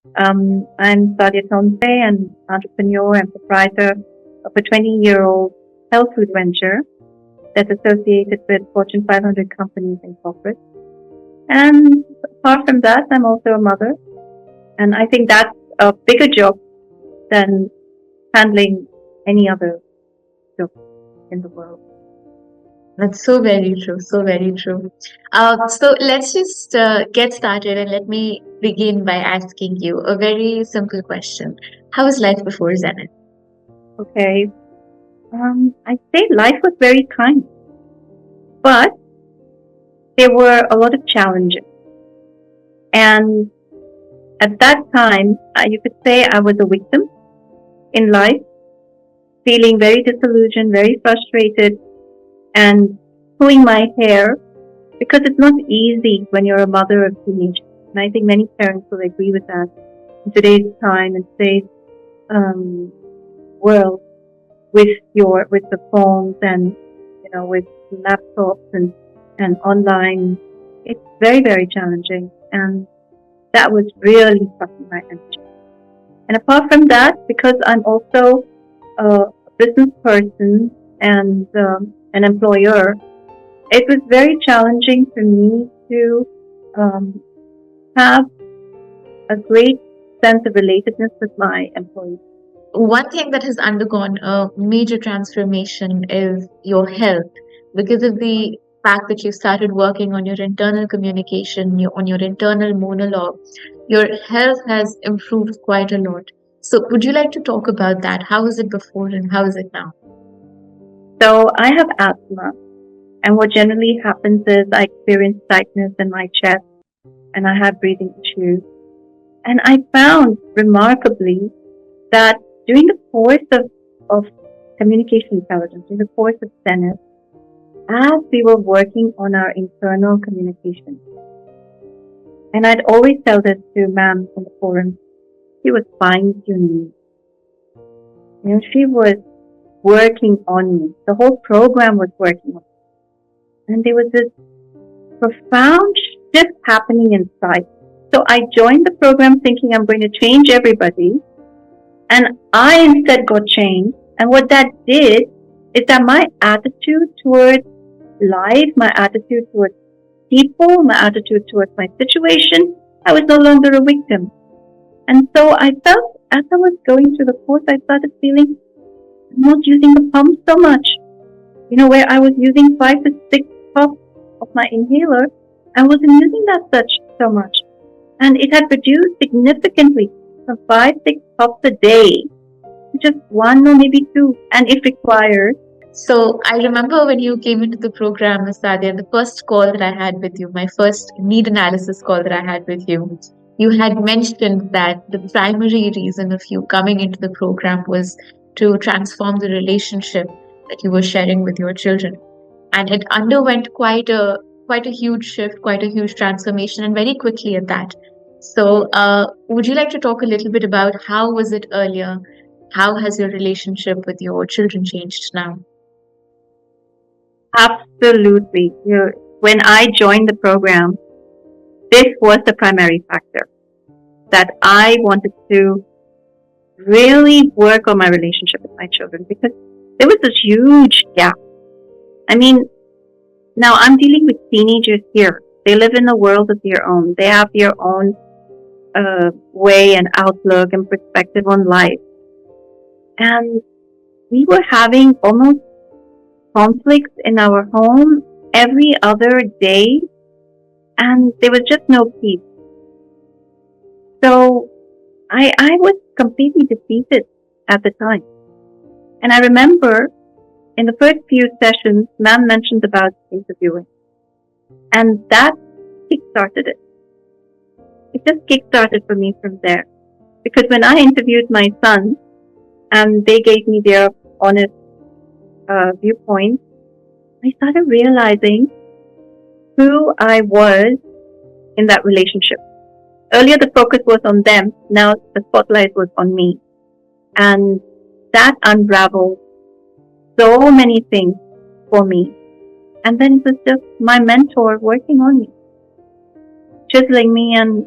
I'm Saadia Tonse, an entrepreneur and proprietor of a 20-year-old health food venture that's associated with Fortune 500 companies and corporate. And apart from that, I'm also a mother. And I think that's a bigger job than handling any other job in the world. That's so very true. So very true. So let's just get started and let me begin by asking you a very simple question. How was life before Zenith? Okay. I'd say life was very kind, but there were a lot of challenges. And at that time, you could say I was a victim in life, feeling very disillusioned, very frustrated, and pulling my hair because it's not easy when you're a mother of teenagers. And I think many parents will agree with that in today's time, in today's world, with the phones and with laptops and online. It's very, very challenging, and that was really sucking my energy. And apart from that, because I'm also a business person and an employer, it was very challenging for me to have a great sense of relatedness with my employees. One thing that has undergone a major transformation is your health because of the fact that you started working on your internal communication, on your internal monologue. Your health has improved quite a lot. So, would you like to talk about that? How was it before and how is it now? So, I have asthma, and what generally happens is I experience tightness in my chest and I have breathing issues. And I found remarkably that during the course of communication intelligence, during the course of Zenith, as we were working on our internal communication, and I'd always tell this to ma'am in the forum, she was fine-tuning me. She was working on me. The whole program was working on me. And there was this profound shift happening inside. So I joined the program thinking I'm going to change everybody. And I instead got changed. And what that did is that my attitude towards life, my attitude towards people, my attitude towards my situation, I was no longer a victim. And so I felt as I was going through the course, I started feeling I'm not using the pump so much. Where I was using 5 to 6 puffs of my inhaler, I wasn't using that so much. And it had reduced significantly from 5, 6 puffs a day to just 1 or maybe 2, and if required. So I remember when you came into the program, Ms. Saadia, the first call that I had with you, my first need analysis call that I had with you, you had mentioned that the primary reason of you coming into the program was to transform the relationship that you were sharing with your children. And it underwent quite a huge shift, quite a huge transformation, and very quickly at that. So would you like to talk a little bit about how was it earlier? How has your relationship with your children changed now? Absolutely. When I joined the program, this was the primary factor, that I wanted to really work on my relationship with my children, because there was this huge gap. I mean, now I'm dealing with teenagers here. They live in a world of their own. They have their own way and outlook and perspective on life. And we were having almost conflicts in our home every other day, and there was just no peace. So I was completely defeated at the time. And I remember in the first few sessions, ma'am mentioned about interviewing. And that kick-started it. It just kick-started for me from there. Because when I interviewed my son, and they gave me their honest viewpoint, I started realizing who I was in that relationship. Earlier, the focus was on them. Now, the spotlight was on me. And that unraveled so many things for me. And then it was just my mentor working on me, chiseling me and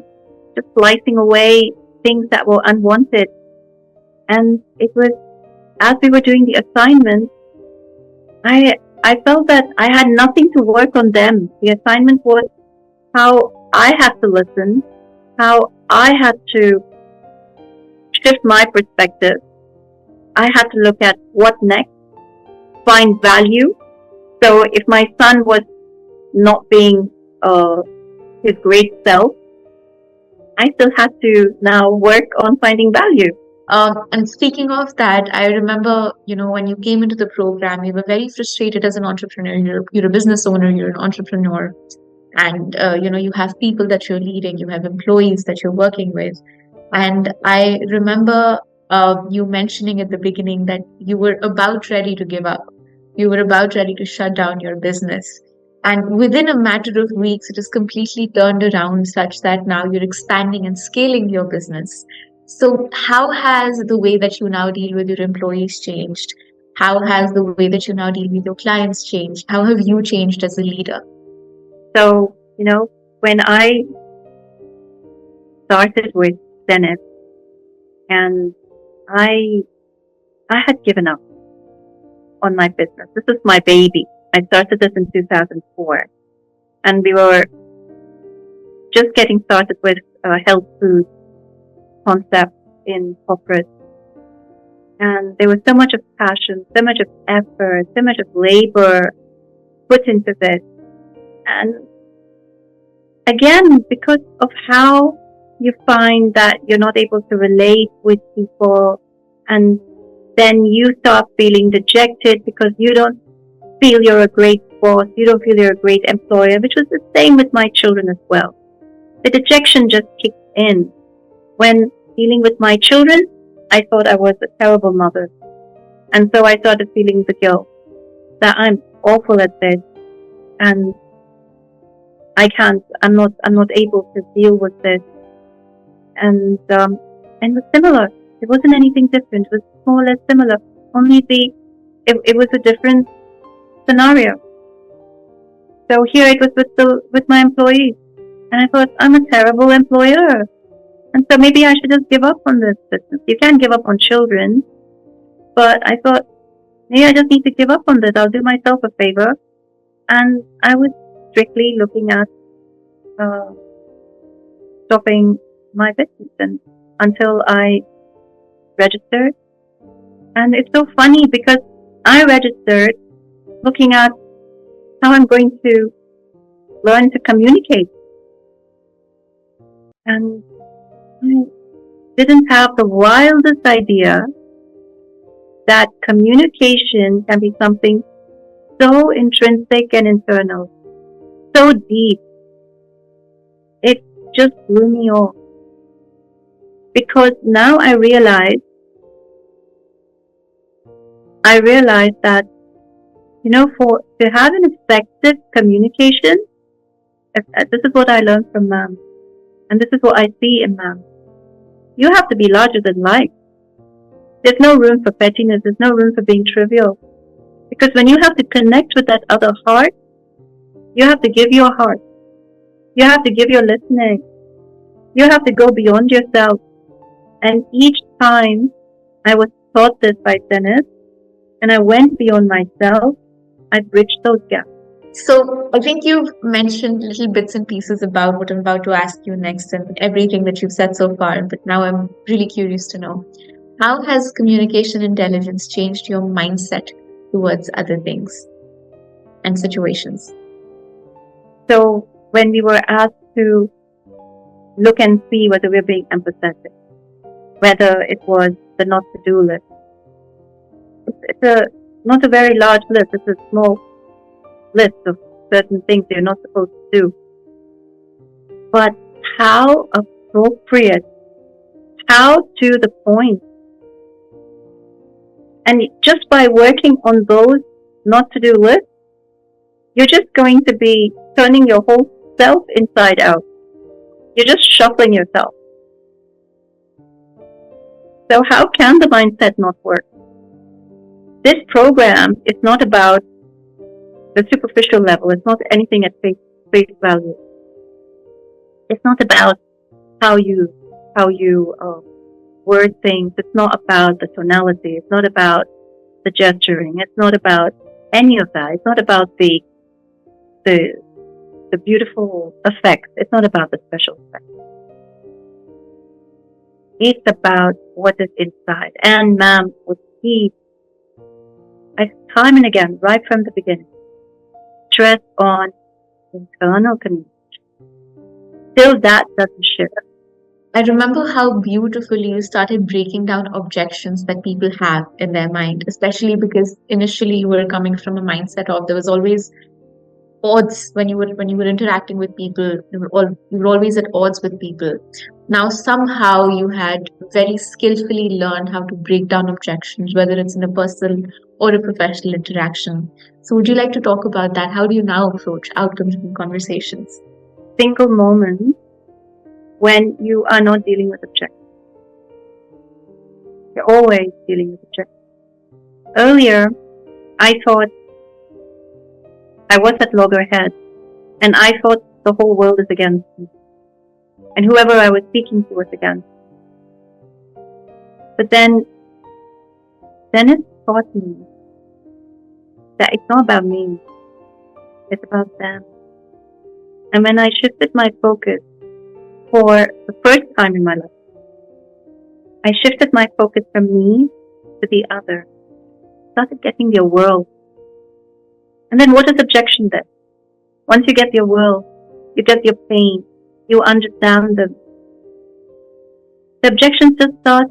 just slicing away things that were unwanted. And it was, as we were doing the assignment, I felt that I had nothing to work on them. The assignment was how I had to listen, how I had to shift my perspective. I had to look at what next, find value. So if my son was not being his great self, I still had to now work on finding value. And speaking of that, I remember, when you came into the program, you were very frustrated as an entrepreneur. You're a business owner, you're an entrepreneur, and you have people that you're leading, you have employees that you're working with. And I remember you mentioning at the beginning that you were about ready to give up. You were about ready to shut down your business. And within a matter of weeks, it is completely turned around such that now you're expanding and scaling your business. So how has the way that you now deal with your employees changed? How has the way that you now deal with your clients changed? How have you changed as a leader? So, when I started with Zenith, and I had given up on my business. This is my baby. I started this in 2004, and we were just getting started with health food concept in corporate. And there was so much of passion, so much of effort, so much of labor put into this. And again, because of how you find that you're not able to relate with people, and then you start feeling dejected because you don't feel you're a great boss, you don't feel you're a great employer, which was the same with my children as well. The dejection just kicked in. When dealing with my children, I thought I was a terrible mother. And so I started feeling the guilt that I'm awful at this, and I'm not able to deal with this. And it was similar. It wasn't anything different. It was more or less similar. Only it was a different scenario. So here it was with my employees, and I thought, I'm a terrible employer, and so maybe I should just give up on this business. You can't give up on children, but I thought, maybe I just need to give up on this. I'll do myself a favor, and I was strictly looking at stopping my business and until I registered. And it's so funny because I registered looking at how I'm going to learn to communicate. And I didn't have the wildest idea that communication can be something so intrinsic and internal, so deep. It just blew me off. Because now I realize that, to have an effective communication, this is what I learned from Ma'am, and this is what I see in Ma'am. You have to be larger than life. There's no room for pettiness. There's no room for being trivial. Because when you have to connect with that other heart, you have to give your heart. You have to give your listening. You have to go beyond yourself. And each time I was taught this by Zenith, and I went beyond myself, I bridged those gaps. So I think you've mentioned little bits and pieces about what I'm about to ask you next and everything that you've said so far, but now I'm really curious to know, how has communication intelligence changed your mindset towards other things and situations? So when we were asked to look and see whether we're being empathetic, whether it was the not to do list, it's not a very large list, it's a small list of certain things you're not supposed to do. But how appropriate, how to the point. And just by working on those not to do lists, you're just going to be turning your whole self inside out. You're just shuffling yourself. So how can the mindset not work? This program is not about the superficial level. It's not anything at face value. It's not about how you how you word things. It's not about the tonality. It's not about the gesturing. It's not about any of that. It's not about the beautiful effects. It's not about the special effects. It's about what is inside. And ma'am would keep, time and again, right from the beginning, stress on internal communication. Till that doesn't shift. I remember how beautifully you started breaking down objections that people have in their mind, especially because initially you were coming from a mindset of there was always odds when you were interacting with people. You were always at odds with people. Now somehow you had very skillfully learned how to break down objections, whether it's in a personal or a professional interaction. So would you like to talk about that? How do you now approach outcomes from conversations? Single moment when you are not dealing with objections. You're always dealing with objections. Earlier, I thought I was at loggerheads, and I thought the whole world is against me, and whoever I was speaking to was against me. But then Zenith taught me that it's not about me, it's about them. And when I shifted my focus for the first time in my life, I shifted my focus from me to the other. Started getting their world. And then what is objection then? Once you get your world, you get your pain, you understand them. The objections just start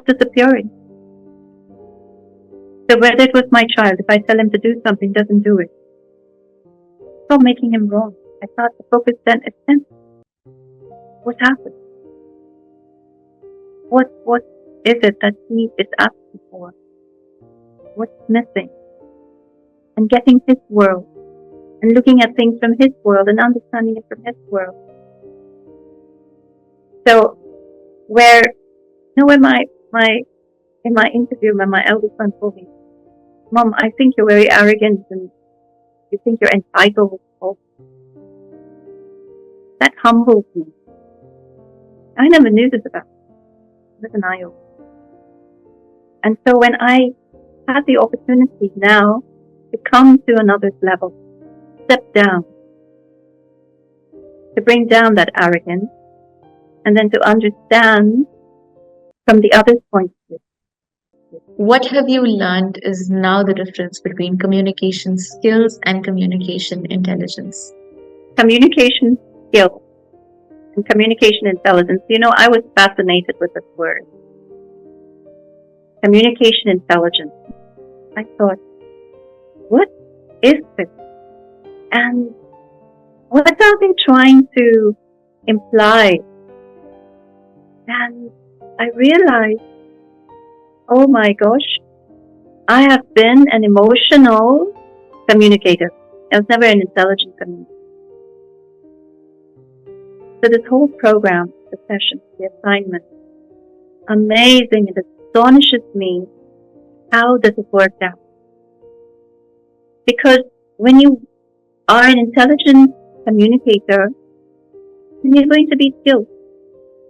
disappearing. So whether it was my child, if I tell him to do something, doesn't do it. Stop making him wrong. I thought the focus then is him. What happened? What is it that he is asking for? What's missing? And getting his world and looking at things from his world and understanding it from his world. So where in my interview when my eldest son told me, Mom, I think you're very arrogant and you think you're entitled. That humbled me. I never knew this about him. It was an eye-opener. And so when I had the opportunity now to come to another's level, step down, to bring down that arrogance, and then to understand from the other's point of view. What have you learned is now the difference between communication skills and communication intelligence? Communication skills and communication intelligence. I was fascinated with this word. Communication intelligence. I thought, what is this? And what are they trying to imply? And I realized, oh my gosh, I have been an emotional communicator. I was never an intelligent communicator. So this whole program, the session, the assignment, amazing. It astonishes me how does it work out. Because when you are an intelligent communicator, then you're going to be skilled.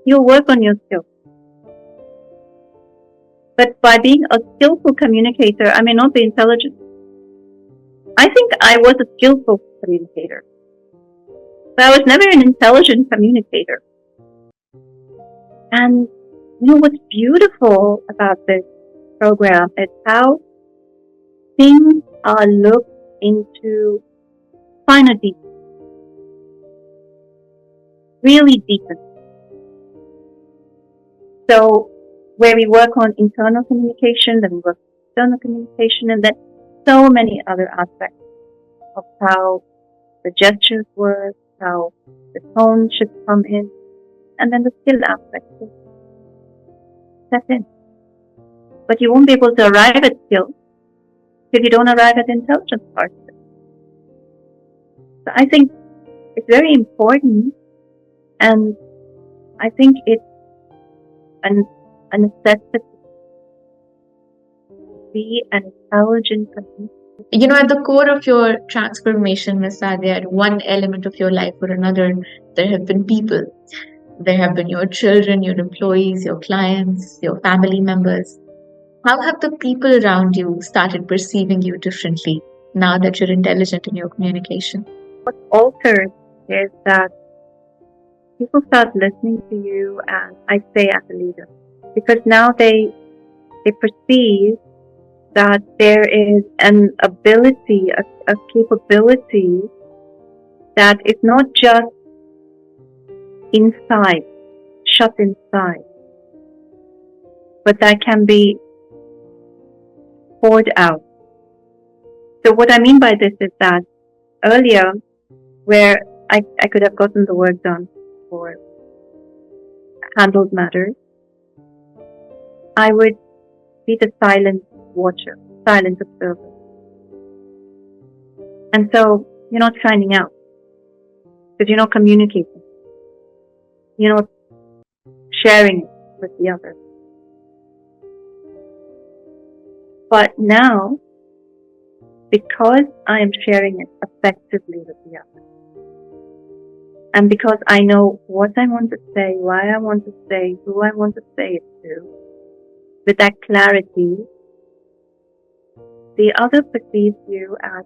You'll work on your skills. But by being a skillful communicator, I may not be intelligent. I think I was a skillful communicator. But I was never an intelligent communicator. And what's beautiful about this program is how things are looked into finer deep. Really deepen. So where we work on internal communication, then we work on external communication, and then so many other aspects of how the gestures work, how the tone should come in, and then the skill aspect will step in. But you won't be able to arrive at skill if you don't arrive at the intelligence part of it. So I think it's very important, and I think it's a necessity to be an intelligent communicator. At the core of your transformation, Ms. Saadia, at one element of your life or another, there have been people. There have been your children, your employees, your clients, your family members. How have the people around you started perceiving you differently now that you're intelligent in your communication? What alters is that people start listening to you, and I say as a leader, because now they perceive that there is an ability, a capability that is not just inside, shut inside, but that can be poured out. So what I mean by this is that earlier, where I could have gotten the work done or handled matters, I would be the silent watcher, silent observer. And so you're not shining out because you're not communicating. You're not sharing it with the others. But now, because I am sharing it effectively with the others, and because I know what I want to say, why I want to say, who I want to say it to, with that clarity, the other perceives you as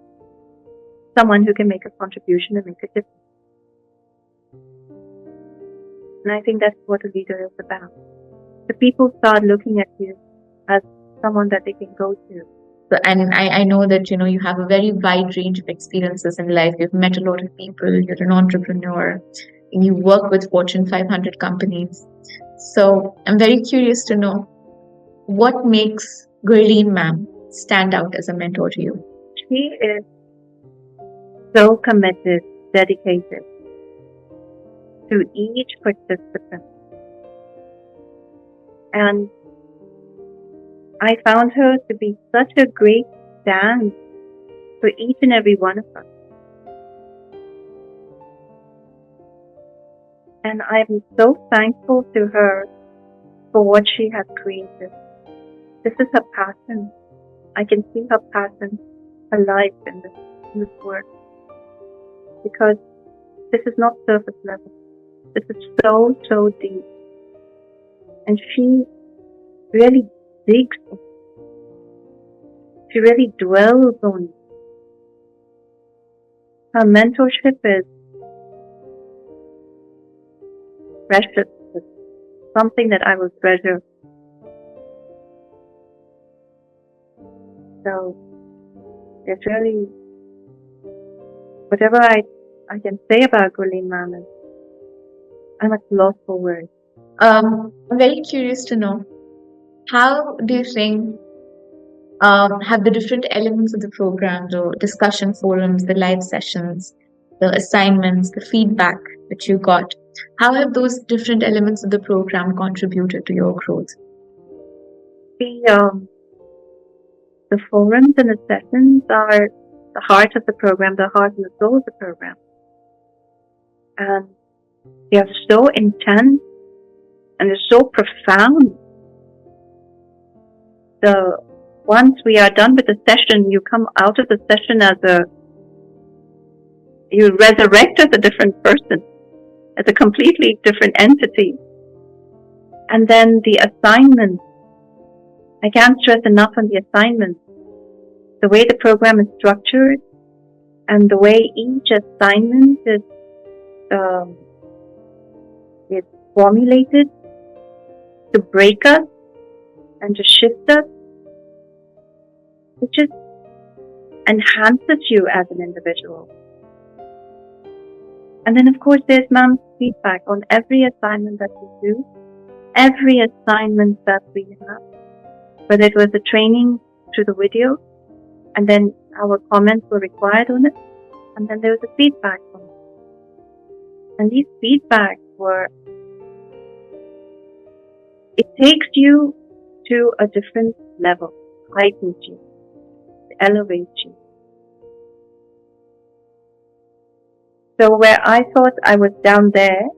someone who can make a contribution and make a difference. And I think that's what a leader is about. The people start looking at you as someone that they can go to. And I know that, you have a very wide range of experiences in life. You've met a lot of people, you're an entrepreneur, you work with Fortune 500 companies. So I'm very curious to know what makes Gurleen ma'am stand out as a mentor to you. She is so committed, dedicated to each participant. And I found her to be such a great stand for each and every one of us. And I'm so thankful to her for what she has created. This is her passion. I can see her passion, her life in this work. Because this is not surface level. This is so, so deep. And she really digs in. She really dwells on it. Her mentorship is precious. It's something that I will treasure. So it's really, whatever I can say about Gurleen ma'am is, I'm at loss for words. I'm very curious to know, how do you think have the different elements of the program, the discussion forums, the live sessions, the assignments, the feedback that you got, how have those different elements of the program contributed to your growth? The forums and the sessions are the heart of the program, the heart and the soul of the program. And they are so intense and they're so profound. Once we are done with the session, you come out of the session you resurrect as a different person, as a completely different entity. And then the assignment, I can't stress enough on the assignment. The way the program is structured and the way each assignment is formulated to break us and to shift us, it just enhances you as an individual. And then, of course, there's ma'am's feedback on every assignment that we do, every assignment that we have, whether it was a training through the video, and then our comments were required on it, and then there was a feedback on it. And these feedbacks it takes you to a different level, heightens you, elevates you. So where I thought I was down there,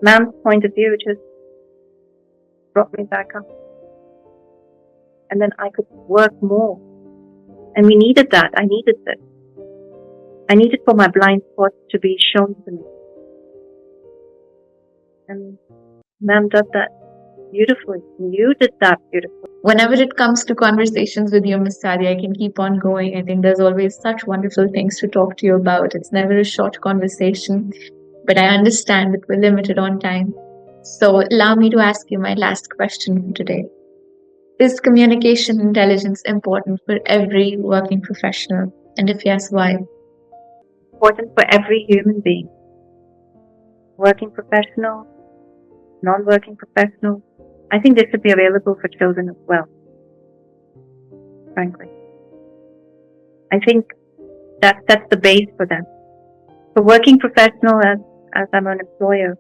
ma'am's point of view just brought me back up. And then I could work more. And we needed that. I needed this. I needed for my blind spots to be shown to me. And ma'am did that beautifully. You did that beautifully. Whenever it comes to conversations with you, Miss Saadia, I can keep on going. I think there's always such wonderful things to talk to you about. It's never a short conversation, but I understand that we're limited on time. So allow me to ask you my last question for today. Is communication intelligence important for every working professional? And if yes, why? Important for every human being. Working professional, non-working professional. I think this should be available for children as well, frankly. I think that sets the base for them. For working professional, as I'm an employer,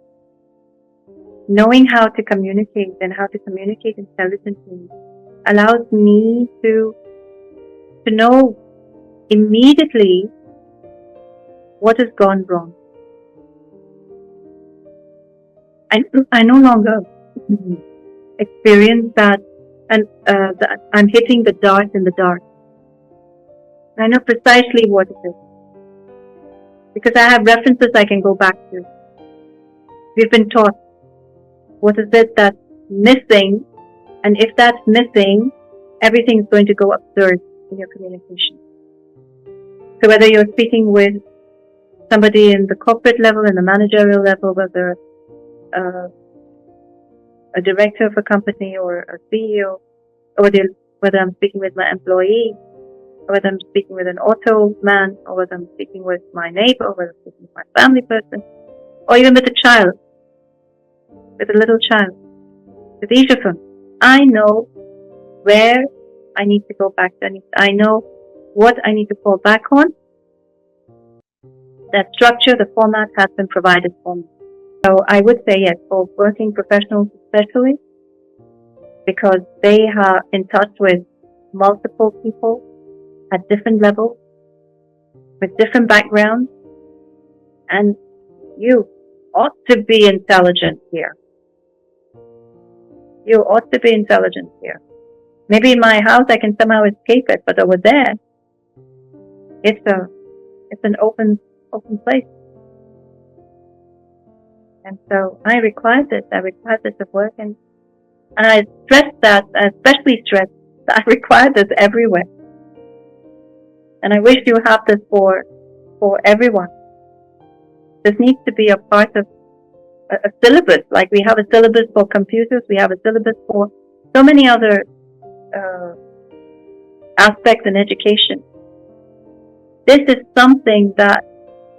knowing how to communicate and how to communicate intelligently allows me to know immediately what has gone wrong. I no longer experience that, and that I'm hitting the dart in the dark. I know precisely what it is, because I have references I can go back to. We've been taught what is it that's missing, and if that's missing, everything's going to go absurd in your communication. So whether you're speaking with somebody in the corporate level, in the managerial level, whether a director of a company or a CEO, or whether I'm speaking with my employee, or whether I'm speaking with an auto man, or whether I'm speaking with my neighbor, or whether I'm speaking with my family person, or even with a child, with a little child, with each of them, I know where I need to go back to. I know what I need to fall back on. That structure, the format has been provided for me. So I would say yes, for working professionals especially, because they are in touch with multiple people at different levels, with different backgrounds, and you ought to be intelligent here. You ought to be intelligent here. Maybe in my house I can somehow escape it, but over there, it's an open place. And so I require this of work, and I stress that, I especially stress that I require this everywhere. And I wish you have this for everyone. This needs to be a part of a syllabus, like we have a syllabus for computers, we have a syllabus for so many other aspects in education. This is something that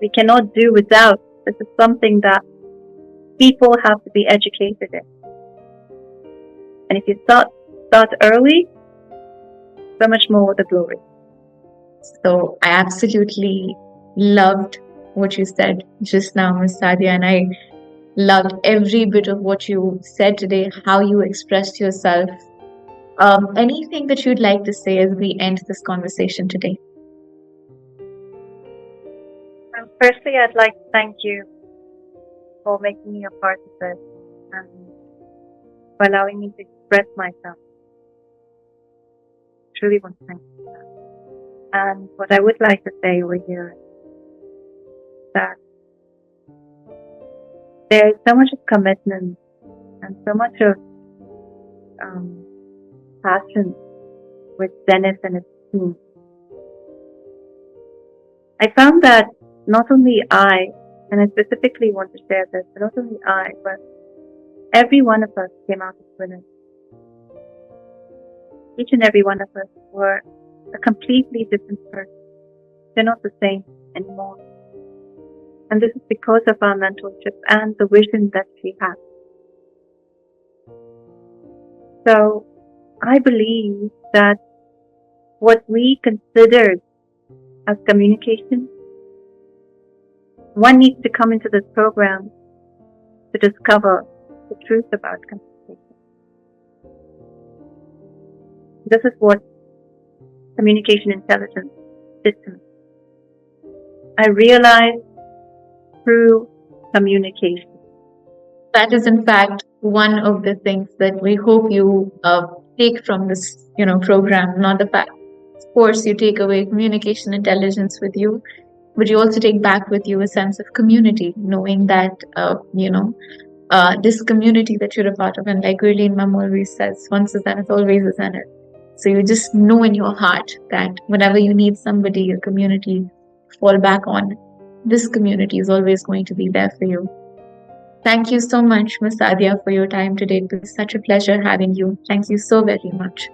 we cannot do without. This is something that people have to be educated in. And if you start early, so much more the glory. So I absolutely loved what you said just now, Ms. Saadia, and I loved every bit of what you said today, how you expressed yourself. Anything that you'd like to say as we end this conversation today? Firstly, I'd like to thank you for making me a part of this and for allowing me to express myself. I truly want to thank you for that. And what I would like to say over here is that there is so much of commitment and so much of passion with Zenith and its team. I found that not only I, and I specifically want to share this, but not only I, but every one of us came out as winners. Each and every one of us were a completely different person. They're not the same anymore. And this is because of our mentorship and the vision that she has. So I believe that what we considered as communication, one needs to come into this program to discover the truth about communication. This is what communication intelligence did to me. I realized through communication. That is, in fact, one of the things that we hope you take from this, program. Not the fact, of course, you take away communication intelligence with you, but you also take back with you a sense of community, knowing that, this community that you're a part of. And like Gurleen Mum always says, once a Zenith, always a Zenith. So you just know in your heart that whenever you need somebody, a community, fall back on, this community is always going to be there for you. Thank you so much, Ms. Saadia, for your time today. It was such a pleasure having you. Thank you so very much.